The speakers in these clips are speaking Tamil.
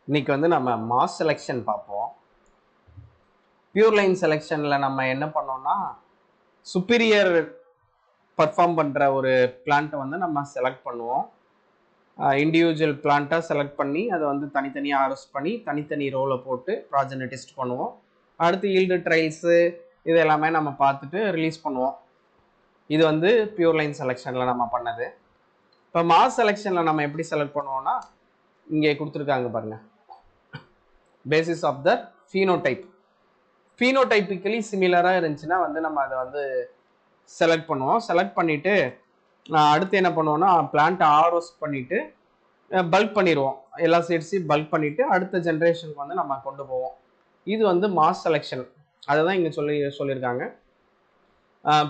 இன்னைக்கு வந்து நம்ம மாஸ் செலெக்ஷன் பார்ப்போம். பியூர் லைன் செலெக்ஷனில் நம்ம என்ன பண்ணோம்னா சுப்பீரியர் பர்ஃபார்ம் பண்ணுற ஒரு பிளான்ட்டை வந்து நம்ம செலக்ட் பண்ணுவோம். இண்டிவிஜுவல் பிளான்ட்டாக செலக்ட் பண்ணி அதை வந்து தனித்தனியாக ஆர்எஸ் பண்ணி தனித்தனி ரோலை போட்டு ப்ராஜெனை டெஸ்ட் பண்ணுவோம். அடுத்து ஈல்டு ட்ரைல்ஸு இது எல்லாமே நம்ம பார்த்துட்டு ரிலீஸ் பண்ணுவோம். இது வந்து பியூர் லைன் செலெக்ஷனில் நம்ம பண்ணது. இப்போ மாஸ் செலெக்ஷனில் நம்ம எப்படி செலக்ட் பண்ணுவோம்னா இங்கே கொடுத்துருக்காங்க பாருங்கள், பேசிஸ் ஆஃப் த ஃபீனோடைப். ஃபீனோடைப்பிக்கலி சிமிலராக இருந்துச்சுன்னா வந்து நம்ம அதை வந்து செலக்ட் பண்ணுவோம். செலக்ட் பண்ணிவிட்டு அடுத்து என்ன பண்ணுவோம்னா பிளான்ட்டை ஆர்ஓஸ் பண்ணிவிட்டு பல்க் பண்ணிடுவோம். எல்லா சீட்ஸையும் பல்க் பண்ணிவிட்டு அடுத்த ஜென்ரேஷனுக்கு வந்து நம்ம கொண்டு போவோம். இது வந்து மாஸ் செலெக்ஷன். அதை தான் இங்கே சொல்லியிருக்காங்க.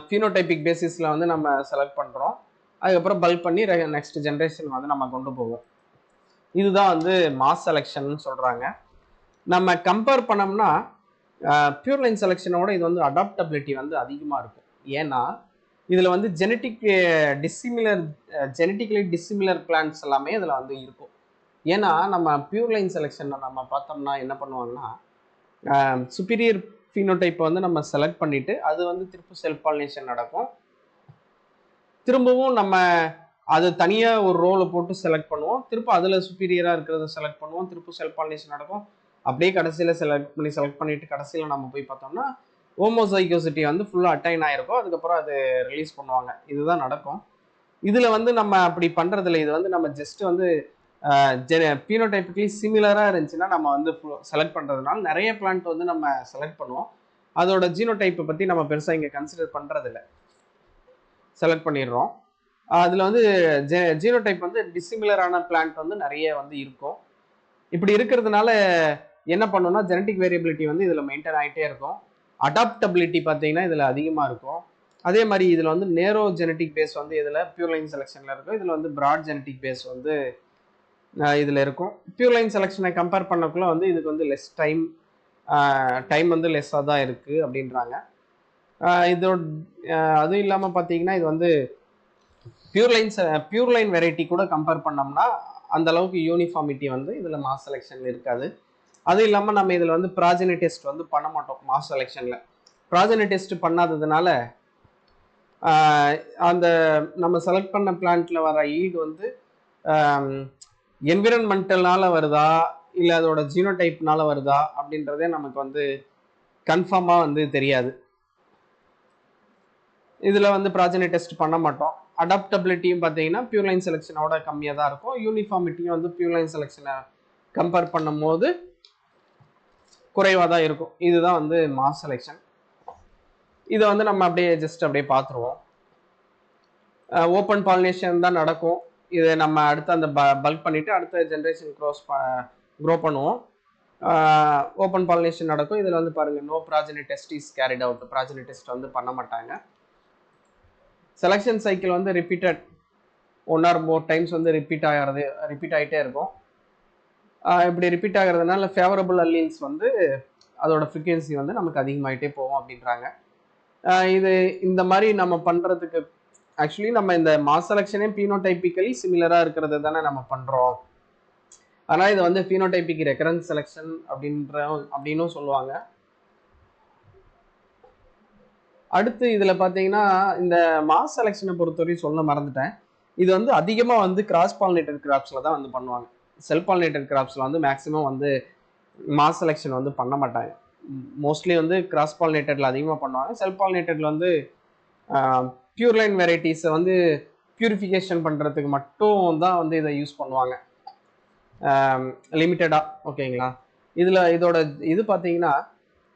ஃபீனோடைப்பிக் பேசிஸில் வந்து நம்ம செலக்ட் பண்ணுறோம். அதுக்கப்புறம் பல்க் பண்ணி நெக்ஸ்ட் ஜென்ரேஷன் வந்து நம்ம கொண்டு போவோம். இதுதான் வந்து மாஸ் செலெக்ஷன் சொல்கிறாங்க. நம்ம கம்பேர் பண்ணோம்னா பியூர் லைன் செலெக்ஷனோட இது வந்து அடாப்டபிலிட்டி வந்து அதிகமாக இருக்கும். ஏன்னா இதில் வந்து ஜெனட்டிக்கலி டிசிமிலர் பிளான்ட்ஸ் எல்லாமே இதில் வந்து இருக்கும். ஏன்னா நம்ம பியூர் லைன் செலெக்ஷனில் நம்ம பார்த்தோம்னா என்ன பண்ணுவாங்கன்னா சுப்பீரியர் ஃபீனோடைப்பை வந்து நம்ம செலக்ட் பண்ணிவிட்டு அது வந்து திரும்ப செல்ஃப் பாலினேஷன் நடக்கும். திரும்பவும் நம்ம அது தனியாக ஒரு ரோலை போட்டு செலக்ட் பண்ணுவோம். திரும்ப அதில் சுப்பீரியராக இருக்கிறத செலக்ட் பண்ணுவோம். திரும்ப செல்ஃப் பாலினேஷன் நடக்கும். அப்படியே கடைசியில் செலக்ட் பண்ணிட்டு கடைசியில் நம்ம போய் பார்த்தோம்னா ஹோமோசைகோசிட்டி வந்து ஃபுல்லாக அட்டைன் ஆகிருக்கும். அதுக்கப்புறம் அது ரிலீஸ் பண்ணுவாங்க. இதுதான் நடக்கும். இதில் வந்து நம்ம அப்படி பண்ணுறதில்ல. இது வந்து நம்ம ஜஸ்ட் வந்து பீனோடைப்பிக்கலி சிமிலராக இருந்துச்சுன்னா நம்ம வந்து செலக்ட் பண்ணுறதுனால நிறைய பிளான்ட் வந்து நம்ம செலக்ட் பண்ணுவோம். அதோட ஜீனோடைப்பை பற்றி நம்ம பெருசாக இங்கே கன்சிடர் பண்ணுறதில்ல, செலக்ட் பண்ணிடுறோம். அதில் வந்து ஜீனோடைப் வந்து டிசிமிலரான பிளான்ட் வந்து நிறைய வந்து இருக்கும். இப்படி இருக்கிறதுனால என்ன பண்ணோம்னா ஜெனட்டிக் வேரியபிலிட்டி வந்து இதில் மெயின்டைன் ஆகிட்டே இருக்கும். அடாப்டபிலிட்டி பார்த்தீங்கன்னா இதில் அதிகமாக இருக்கும். அதே மாதிரி இதில் வந்து நேரோ ஜெனட்டிக் பேஸ் வந்து இதில் பியூர் லைன் செலெக்ஷனில் இருக்கும். இதில் வந்து ப்ராட் ஜெனட்டிக் பேஸ் வந்து இதில் இருக்கும். பியூர் லைன் செலெக்ஷனை கம்பேர் பண்ணக்குள்ள வந்து இதுக்கு வந்து லெஸ் டைம் வந்து லெஸ்ஸாக தான் இருக்குது அப்படின்றாங்க. இதோட அதுவும் இல்லாமல் பார்த்தீங்கன்னா இது வந்து பியூர் லைன் வெரைட்டி கூட கம்பேர் பண்ணோம்னா அந்த அளவுக்கு யூனிஃபார்மிட்டி வந்து இதில் மாஸ் செலெக்ஷனில் இருக்காது. அதுவும் இல்லாமல் நம்ம இதில் வந்து ப்ராஜெனி டெஸ்ட் வந்து பண்ண மாட்டோம். மாஸ் செலெக்ஷனில் ப்ராஜெனி டெஸ்ட் பண்ணாததுனால அந்த நம்ம செலக்ட் பண்ண பிளான்ட்ல வர ஈல்டு வந்து என்விரான்மெண்டல்னால வருதா இல்லை அதோட ஜீனோடைப்னால வருதா அப்படின்றதே நமக்கு வந்து கன்ஃபார்மாக வந்து தெரியாது. இதில் வந்து ப்ராஜெனி டெஸ்ட் பண்ண மாட்டோம். அடாப்டபிலிட்டியும் பார்த்தீங்கன்னா பியூர் லைன் செலெக்ஷனோட கம்மியாக தான் இருக்கும். யூனிஃபார்மிட்டியும் வந்து பியூர் லைன் செலெக்ஷனை கம்பேர் பண்ணும் போது குறைவாக தான் இருக்கும். இதுதான் வந்து மாஸ் செலெக்ஷன். இதை வந்து நம்ம அப்படியே அப்படியே பார்த்துருவோம். ஓப்பன் பாலினேஷன் தான் நடக்கும். இதை நம்ம அடுத்து அந்த பல்க் பண்ணிவிட்டு அடுத்த ஜென்ரேஷன் க்ரோ பண்ணுவோம். ஓப்பன் பாலினேஷன் நடக்கும். இதில் வந்து பாருங்கள், no progeny test is carried out. Progeny test வந்து பண்ண மாட்டாங்க. செலெக்ஷன் சைக்கிள் வந்து ரிப்பீட்டட் 1 or more டைம்ஸ் வந்து ரிப்பீட் ஆகிட்டே இருக்கும். இப்படி ரிப்பீட் ஆகிறதுனால ஃபேவரபிள் அல்லீல்ஸ் வந்து அதோட ஃப்ரீக்வன்சி வந்து நமக்கு அதிகமாகிட்டே போகும் அப்படின்றாங்க. இது இந்த மாதிரி நம்ம பண்ணுறதுக்கு ஆக்சுவலி நம்ம இந்த மாஸ் செலெக்ஷனே பீனோடைப்பிக்கலி சிமிலராக இருக்கிறது தானே நம்ம பண்ணுறோம். ஆனால் இது வந்து பீனோடைப்பிக் ரெக்கரன்ஸ் செலெக்ஷன் அப்படின்னும் சொல்லுவாங்க. அடுத்து இதில் பார்த்தீங்கன்னா இந்த மாஸ் செலெக்ஷனை பொறுத்தவரையும் சொல்ல மறந்துட்டேன். இது வந்து அதிகமாக வந்து கிராஸ் பாலினேட்டட் கிராப்ஸில் தான் வந்து பண்ணுவாங்க. செல்ஃப் பாலினேட்டட் கிராப்ஸில் வந்து மேக்ஸிமம் வந்து மாஸ் செலெக்ஷன் வந்து பண்ண மாட்டாங்க. மோஸ்ட்லி வந்து கிராஸ் பாலினேட்டடில் அதிகமாக பண்ணுவாங்க. செல்ஃப் பாலினேட்டடில் வந்து பியூர் லைன் வெரைட்டிஸை வந்து பியூரிஃபிகேஷன் பண்ணுறதுக்கு மட்டும் தான் வந்து இதை யூஸ் பண்ணுவாங்க லிமிட்டடாக. ஓகேங்களா? இதோட இது பார்த்தீங்கன்னா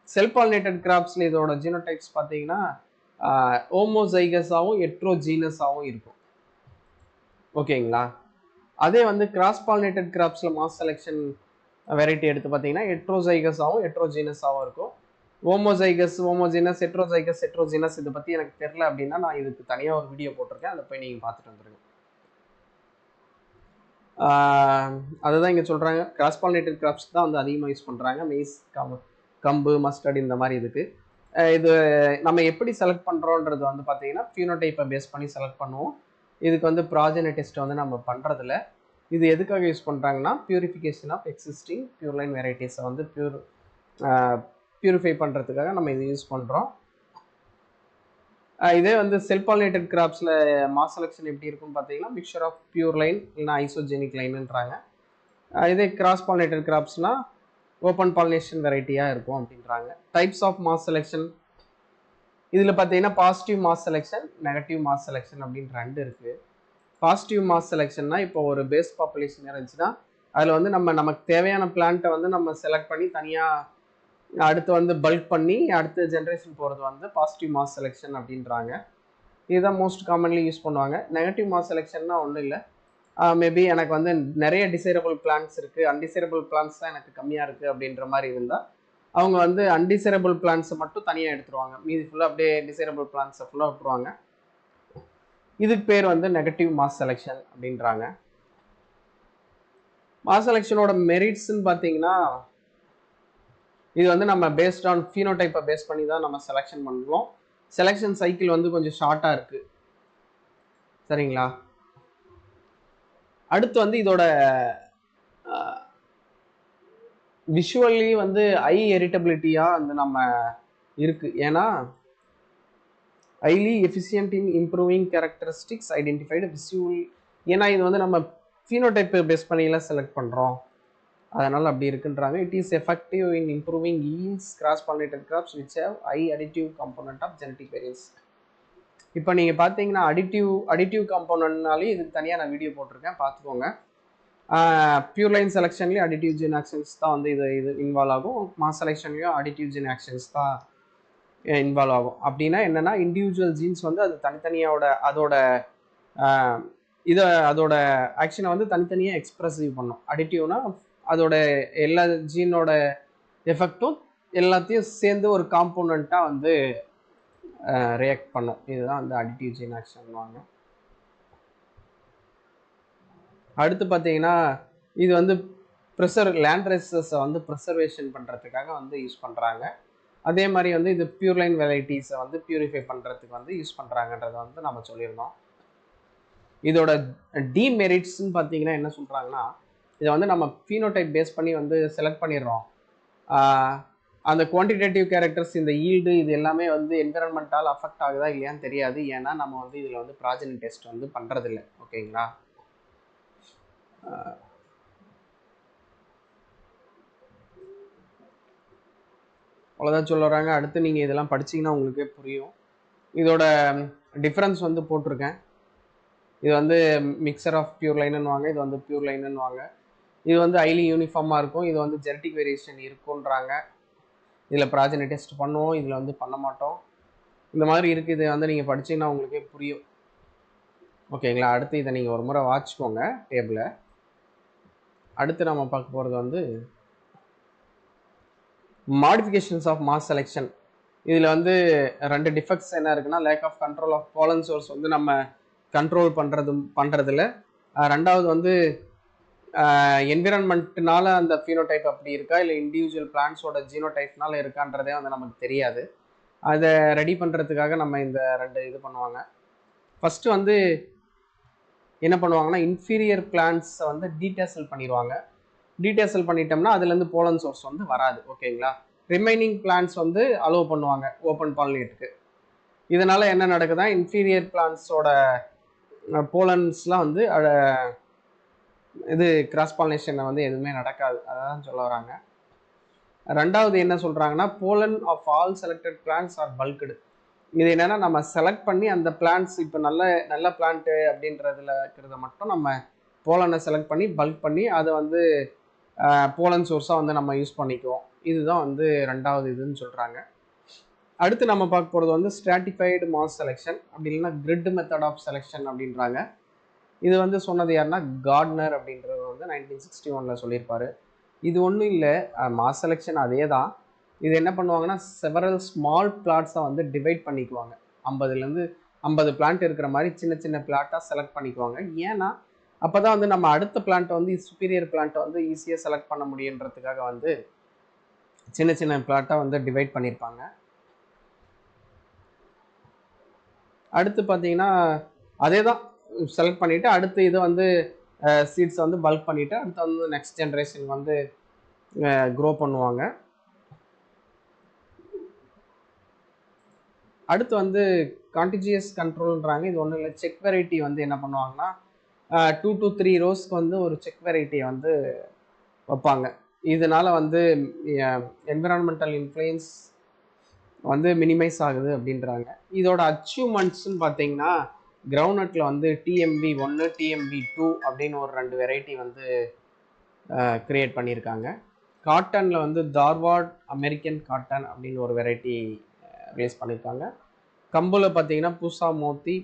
செல்ஃப் பாலினேட்டட் கிராப்ஸில் இதோட ஜீனோடைப்ஸ் பார்த்தீங்கன்னா ஹோமோசைகஸாகவும் ஹெட்ரோஜீனஸாகவும் இருக்கும். ஓகேங்களா? அதே வந்து கிராஸ் பாலினேட்டட் கிராப்ஸில் மாஸ் செலெக்ஷன் வெரைட்டி எடுத்து பார்த்தீங்கன்னா ஹெட்ரோசைகஸாகவும் ஹெட்ரோஜீனஸாகவும் இருக்கும். ஹோமோசைகஸ், ஹோமோஜீனஸ், ஹெட்ரோஜீனஸ் இதை பற்றி எனக்கு தெரில அப்படின்னா நான் இதுக்கு தனியாக ஒரு வீடியோ போட்டிருக்கேன். அதை போய் நீங்கள் பார்த்துட்டு வந்துருங்க. அதுதான் இங்கே சொல்கிறாங்க. கிராஸ் பாலினேட்டட் கிராப்ஸ் தான் வந்து அதிகமாக யூஸ் பண்ணுறாங்க. மெய்ஸ், கம்பு, மஸ்டர்ட் இந்த மாதிரி இதுக்கு. இது நம்ம எப்படி செலக்ட் பண்ணுறோன்றது வந்து பார்த்தீங்கன்னா ஃபினோடைப்பை பேஸ் பண்ணி செலக்ட் பண்ணுவோம். இதுக்கு வந்து ப்ராஜெனி டெஸ்ட் வந்து நம்ம பண்ணுறதில்ல. இது எதுக்காக யூஸ் பண்ணுறாங்கன்னா பியூரிஃபிகேஷன் ஆஃப் எக்ஸிஸ்டிங் பியூர்லைன் வெரைட்டிஸை வந்து பியூரிஃபை பண்ணுறதுக்காக நம்ம இது யூஸ் பண்ணுறோம். இதே வந்து செல்ஃப் பாலினேட்டட் கிராப்ஸில் மாஸ் செலெக்ஷன் எப்படி இருக்குன்னு பார்த்தீங்கன்னா மிக்சர் ஆஃப் பியூர் லைன் இல்லைனா ஐசோஜெனிக் லைன்ன்றாங்க. இதே கிராஸ் பாலினேட்டட் கிராப்ஸ்னால் ஓப்பன் பாலினேஷன் வெரைட்டியாக இருக்கும் அப்படின்றாங்க. டைப்ஸ் ஆஃப் மாஸ் செலெக்ஷன் இதில் பார்த்தீங்கன்னா positive mass selection, negative mass selection அப்படின்னு 2 இருக்குது. பாசிட்டிவ் மாஸ் செலெக்ஷன்னா இப்போ ஒரு பேஸ் பாப்புலேஷன் இருந்துச்சுன்னா அதில் வந்து நமக்கு தேவையான பிளான்ட்டை வந்து நம்ம செலக்ட் பண்ணி தனியாக அடுத்து வந்து பல்க் பண்ணி அடுத்த ஜென்ரேஷன் போகிறது வந்து பாசிட்டிவ் மாஸ் செலெக்ஷன் அப்படின்றாங்க. இதுதான் மோஸ்ட் காமன்லி யூஸ் பண்ணுவாங்க. நெகட்டிவ் மாஸ் செலெக்ஷன்னா ஒன்றும் இல்லை, மேபி எனக்கு வந்து நிறைய டிசைரபிள் பிளான்ஸ் இருக்குது, அன்டிசைரபிள் பிளான்ஸ் தான் எனக்கு கம்மியாக இருக்குது அப்படின்ற மாதிரி இருந்தால் அவங்க வந்து அன்டிசைரபிள் பிளான்ஸை மட்டும் தனியாக எடுத்துருவாங்க, மீதி ஃபுல்லாக அப்படியே டிசைரபிள் பிளான்ஸை ஃபுல்லாக விட்டுருவாங்க. இதுக்கு பேர் வந்து நெகட்டிவ் மாஸ் செலெக்ஷன் அப்படின்றாங்க. மாஸ் செலெக்ஷனோட மெரிட்ஸ்ன்னு பார்த்தீங்கன்னா இது வந்து நம்ம பேஸ்ட் ஆன் ஃபீனோடைப்பை பேஸ் பண்ணி தான் நம்ம செலெக்ஷன் பண்ணுறோம். செலெக்ஷன் சைக்கிள் வந்து கொஞ்சம் ஷார்ட்டாக இருக்குது, சரிங்களா. அடுத்து வந்து இதோட விஷுவலி வந்து ஐ எரிட்டபிலிட்டியாக வந்து நம்ம இருக்குது. ஏன்னா ஹைலி எஃபிஷியன்ட் இன் இம்ப்ரூவிங் கேரக்டரிஸ்டிக்ஸ் ஐடென்டிஃபைடு விசுவல். ஏன்னா இது வந்து நம்ம ஃபீனோடைப்பை பேஸ் பண்ணியெல்லாம் செலக்ட் பண்ணுறோம், அதனால் அப்படி இருக்குன்றாங்க. It is effective in improving yields cross pollinated crops which have high additive component of genetic variance. இப்போ நீங்கள் பார்த்தீங்கன்னா அடிட்டிவ் காம்போனன்ட்னாலே இதுக்கு தனியாக நான் வீடியோ போட்டிருக்கேன், பார்த்துக்கோங்க. பியூர் லைன் செலெக்ஷன்லேயும் அடிட்டிவ் ஜீன் ஆக்ஷன்ஸ் தான் வந்து இது இன்வால்வ் ஆகும். மாஸ் செலெக்ஷன்லேயும் அடிட்டிவ் ஜீன் ஆக்ஷன்ஸ் தான் இன்வால்வ் ஆகும். அப்படின்னா என்னென்னா இண்டிவிஜுவல் ஜீன்ஸ் வந்து அது தனித்தனியோட அதோட ஆக்ஷனை வந்து தனித்தனியாக எக்ஸ்பிரசிவ் பண்ணும். அடிட்டிவ்னா அதோட எல்லா ஜீனோட எஃபெக்டும் எல்லாத்தையும் சேர்ந்து ஒரு காம்போனண்ட்டாக வந்து ரியாக்ட் பண்ணும். இதுதான் வந்து அடிட்டிவ் ஜீன் ஆக்ஷன்வாங்க. அடுத்து பார்த்தீங்கன்னா இது வந்து லேண்ட் ரேசஸை வந்து ப்ரிசர்வேஷன் பண்ணுறதுக்காக வந்து யூஸ் பண்ணுறாங்க. அதே மாதிரி வந்து இது பியூர்லைன் வெரைட்டிஸை வந்து பியூரிஃபை பண்ணுறதுக்கு வந்து யூஸ் பண்ணுறாங்கன்றதை வந்து நம்ம சொல்லியிருந்தோம். இதோட டிமெரிட்ஸ்ன்னு பார்த்தீங்கன்னா என்ன சொல்கிறாங்கன்னா இதை வந்து நம்ம ஃபீனோடைப் பேஸ் பண்ணி வந்து செலக்ட் பண்ணிடுறோம். அந்த குவான்டிடேட்டிவ் கேரக்டர்ஸ், இந்த ஈல்டு, இது எல்லாமே வந்து என்விரான்மெண்டால் அஃபெக்ட் ஆகுதா இல்லையான்னு தெரியாது. ஏன்னா நம்ம வந்து இதில் வந்து ப்ராஜெனி டெஸ்ட் வந்து பண்ணுறதில்ல, ஓகேங்களா. அவ்வளோதான் சொல்லுறாங்க. அடுத்து நீங்கள் இதெல்லாம் படிச்சிங்கன்னா உங்களுக்கே புரியும். இதோட டிஃப்ரென்ஸ் வந்து போட்டிருக்கேன். இது வந்து மிக்சர் ஆஃப் பியூர் லைனுன்னுவாங்க, இது வந்து பியூர் லைனுன்னுவாங்க. இது வந்து ஹைலி யூனிஃபார்மாக இருக்கும், இது வந்து ஜெனடிக் வேரியேஷன் இருக்குன்றாங்க. இதில் ப்ராஜெனி டெஸ்ட் பண்ணுவோம், இதில் வந்து பண்ண மாட்டோம். இந்த மாதிரி இருக்குது. இதை வந்து நீங்கள் படிச்சிங்கன்னா உங்களுக்கே புரியும், ஓகேங்களா. அடுத்து இதை நீங்கள் ஒரு முறை வாட்சிக்கோங்க டேபிளை. அடுத்து நம்ம பார்க்க போகிறது வந்து மாடிஃபிகேஷன்ஸ் ஆஃப் மாஸ் செலெக்ஷன். இதில் வந்து 2 டிஃபெக்ட்ஸ் என்ன இருக்குன்னா, lack of control of balance source வந்து நம்ம கண்ட்ரோல் பண்ணுறதில்ல. ரெண்டாவது வந்து என்விரான்மெண்ட்னால அந்த ஃபீனோடைப் அப்படி இருக்கா இல்லை இண்டிவிஜுவல் பிளான்ஸோட ஜீனோடைப்னால இருக்கான்றதே வந்து நமக்கு தெரியாது. அதை ரெடி பண்ணுறதுக்காக நம்ம இந்த 2 இது பண்ணுவாங்க. ஃபஸ்ட்டு வந்து என்ன பண்ணுவாங்கன்னா இன்ஃபீரியர் பிளான்ஸை வந்து டீடேசல் பண்ணிடுவாங்க. டீடேசல் பண்ணிட்டோம்னா அதுலேருந்து போலன் சோர்ஸ் வந்து வராது, ஓகேங்களா. ரிமைனிங் பிளான்ஸ் வந்து அலோவ் பண்ணுவாங்க ஓப்பன் பாலினேட்டுக்கு. இதனால் என்ன நடக்குதா, இன்ஃபீரியர் பிளான்ஸோட போலன்ஸ்லாம் வந்து இது கிராஸ் பாலினேஷனை வந்து எதுவுமே நடக்காது, அதான் சொல்ல வராங்க. ரெண்டாவது என்ன சொல்கிறாங்கன்னா pollen of all selected plants are bulked. இது என்னென்னா நம்ம செலக்ட் பண்ணி அந்த பிளான்ஸ் இப்போ நல்ல பிளான்ட்டு அப்படின்றதுல இருக்கிறத மட்டும் நம்ம போலனை செலக்ட் பண்ணி பல்க் பண்ணி அதை வந்து போலன் சோர்ஸாக வந்து நம்ம யூஸ் பண்ணிக்குவோம். இதுதான் வந்து ரெண்டாவது இதுன்னு சொல்கிறாங்க. அடுத்து நம்ம பார்க்க போகிறது வந்து ஸ்ட்ராட்டிஃபைடு மாஸ் செலெக்ஷன், அப்படி இல்லைன்னா கிரிட் மெத்தட் ஆஃப் செலெக்ஷன் அப்படின்றாங்க. இது வந்து சொன்னது யாருன்னா கார்ட்னர் அப்படின்றது வந்து 1961 சொல்லியிருப்பாரு. இது ஒன்றும் இல்லை, மாஸ் செலெக்ஷன் அதே தான். இது என்ன பண்ணுவாங்கன்னா செவரல் ஸ்மால் பிளாட்ஸை வந்து டிவைட் பண்ணிக்குவாங்க. 50 பிளான்ட் இருக்கிற மாதிரி சின்ன சின்ன பிளாட்டாக செலக்ட் பண்ணிக்குவாங்க. ஏன்னா அப்போ தான் வந்து நம்ம அடுத்த பிளான்ட்டை வந்து சுப்பீரியர் பிளான்ட்டை வந்து ஈஸியாக செலக்ட் பண்ண முடியுன்றதுக்காக வந்து சின்ன சின்ன பிளாட்டாக வந்து டிவைட் பண்ணியிருப்பாங்க. அடுத்து பார்த்தீங்கன்னா அதே தான் செலக்ட் பண்ணிவிட்டு அடுத்து இதை வந்து சீட்ஸை வந்து பல்க் பண்ணிவிட்டு அடுத்து வந்து நெக்ஸ்ட் ஜென்ரேஷன் வந்து க்ரோ பண்ணுவாங்க. அடுத்து வந்து கான்டிஜியஸ் கண்ட்ரோல்ன்றாங்க. இது ஒன்றும் இல்லை, செக் வெரைட்டி வந்து என்ன பண்ணுவாங்கன்னா 2 to 3 ரோஸ்க்கு வந்து ஒரு செக் வெரைட்டியை வந்து வைப்பாங்க. இதனால வந்து என்விரான்மெண்டல் இன்ஃப்ளூயன்ஸ் வந்து மினிமைஸ் ஆகுது அப்படின்றாங்க. இதோட அச்சீவ்மெண்ட்ஸ்ன்னு பார்த்தீங்கன்னா கிரவுண்ட்நட்டில் வந்து TMV1 TMV2 அப்படின்னு ஒரு 2 வெரைட்டி வந்து கிரியேட் பண்ணியிருக்காங்க. காட்டனில் வந்து தார்வாட் அமெரிக்கன் காட்டன் அப்படின்னு ஒரு வெரைட்டி ரிலீஸ் பண்ணியிருக்காங்க. கம்புல பார்த்தீங்கன்னா பூசா மோத்தி,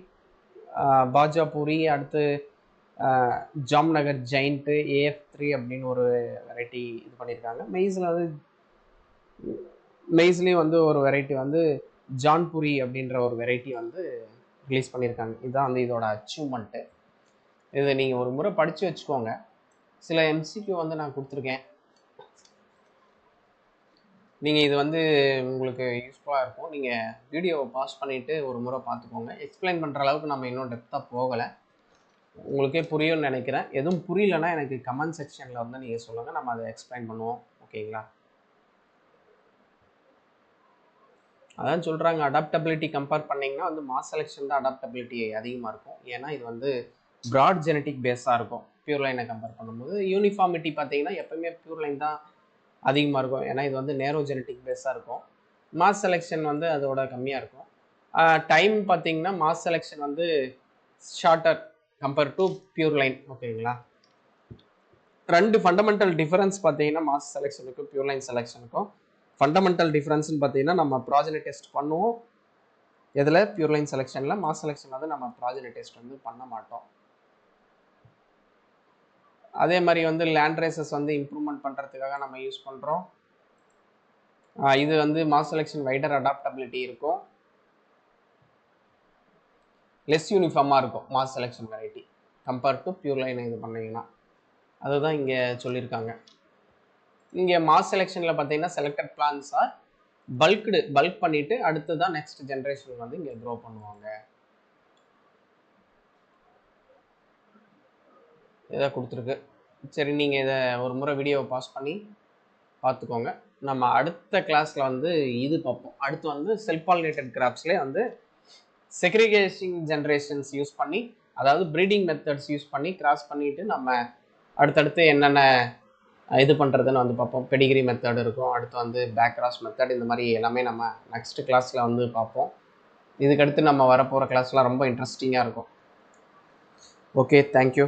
பாஜாபூரி, அடுத்து ஜாம்நகர் ஜெயிண்ட்டு, AF3 அப்படின்னு ஒரு வெரைட்டி இது பண்ணியிருக்காங்க. மெய்ஸ்லேயும் வந்து ஒரு வெரைட்டி வந்து ஜான்புரி அப்படின்ற ஒரு வெரைட்டி வந்து ரிலீஸ் பண்ணியிருக்காங்க. இதுதான் வந்து இதோட அச்சீவ்மெண்ட்டு. இதை நீங்கள் ஒரு முறை படித்து வச்சுக்கோங்க. சில MCQ வந்து நான் கொடுத்துருக்கேன், நீங்கள் இது வந்து உங்களுக்கு யூஸ்ஃபுல்லாக இருக்கும். நீங்கள் வீடியோவை பாஸ் பண்ணிவிட்டு ஒரு முறை பார்த்துக்கோங்க. எக்ஸ்பிளைன் பண்ணுற அளவுக்கு நம்ம இன்னும் டெப்த்தாக போகலை, உங்களுக்கே புரியும்னு நினைக்கிறேன். எதுவும் புரியலன்னா எனக்கு கமெண்ட் செக்ஷனில் வந்து நீங்கள் சொல்லுங்கள், நம்ம அதை எக்ஸ்பிளைன் பண்ணுவோம். ஓகேங்களா? அதான் சொல்கிறாங்க, அடாப்டபிலிட்டி கம்பேர் பண்ணிங்கன்னா வந்து மாஸ் செலெக்ஷன் தான் அடாப்டபிலிட்டி அதிகமாக இருக்கும். ஏன்னா இது வந்து ப்ராட் ஜெனட்டிக் பேஸாக இருக்கும் பியூர் லைனை கம்பேர் பண்ணும்போது. யூனிஃபார்மிட்டி பார்த்தீங்கன்னா எப்பவுமே பியூர் லைன் தான் அதிகமாக இருக்கும், ஏன்னா இது வந்து நேரோ ஜெனட்டிக் பேஸாக இருக்கும். மாஸ் செலெக்ஷன் வந்து அதோட கம்மியாக இருக்கும். டைம் பார்த்தீங்கன்னா மாஸ் செலெக்ஷன் வந்து shorter compare to pure line. ஓகேங்களா? 2 ஃபண்டமெண்டல் டிஃபரன்ஸ் பார்த்தீங்கன்னா மாஸ் செலெக்ஷனுக்கும் பியூர் லைன் செலெக்ஷனுக்கும். ஃபண்டமெண்டல் டிஃபரன்ஸ்னு பார்த்தீங்கன்னா நம்ம ப்ராஜெனி டெஸ்ட் பண்ணுவோம் இதில் பியூர் லைன் செலெக்ஷனில். மாஸ் செலெக்ஷன் வந்து நம்ம ப்ராஜெனி டெஸ்ட் வந்து பண்ண மாட்டோம். அதே மாதிரி வந்து லேண்ட் ரேசஸ் வந்து இம்ப்ரூவ்மெண்ட் பண்ணுறதுக்காக நம்ம யூஸ் பண்ணுறோம். இது வந்து மாஸ் செலெக்ஷன் வைடர் அடாப்டபிலிட்டி இருக்கும், லெஸ் யூனிஃபார்மாக இருக்கும் mass selection variety compare to pure line. இது பண்ணிங்கன்னா அதுதான் இங்கே சொல்லியிருக்காங்க. இங்கே மாஸ் செலெக்ஷனில் பார்த்தீங்கன்னா செலக்டட் பிளான்ஸ் ஆர் பல்க் பண்ணிவிட்டு அடுத்து தான் நெக்ஸ்ட் ஜென்ரேஷன் வந்து இங்கே க்ரோ பண்ணுவாங்க. இதை கொடுத்துருக்கு. சரி, நீங்கள் இதை ஒரு முறை வீடியோவை பாஸ் பண்ணி பார்த்துக்கோங்க. நம்ம அடுத்த கிளாஸில் வந்து இது பார்ப்போம். அடுத்து வந்து செல்ஃப் பாலினேட்டட் கிராப்ஸ்லேயே வந்து செக்ரிகேஷன் ஜென்ரேஷன்ஸ் யூஸ் பண்ணி, அதாவது ப்ரீடிங் மெத்தட்ஸ் யூஸ் பண்ணி கிராஸ் பண்ணிவிட்டு நம்ம அடுத்தடுத்து என்னென்ன இது பண்ணுறதுன்னு வந்து பார்ப்போம். பெடிகிரி மெத்தட் இருக்கும், அடுத்து வந்து பேக் கிராஸ் மெத்தட், இந்த மாதிரி எல்லாமே நம்ம நெக்ஸ்ட் கிளாஸில் வந்து பார்ப்போம். இதுக்கடுத்து நம்ம வரப்போகிற கிளாஸ்லாம் ரொம்ப இன்ட்ரெஸ்டிங்காக இருக்கும். Okay, thank you.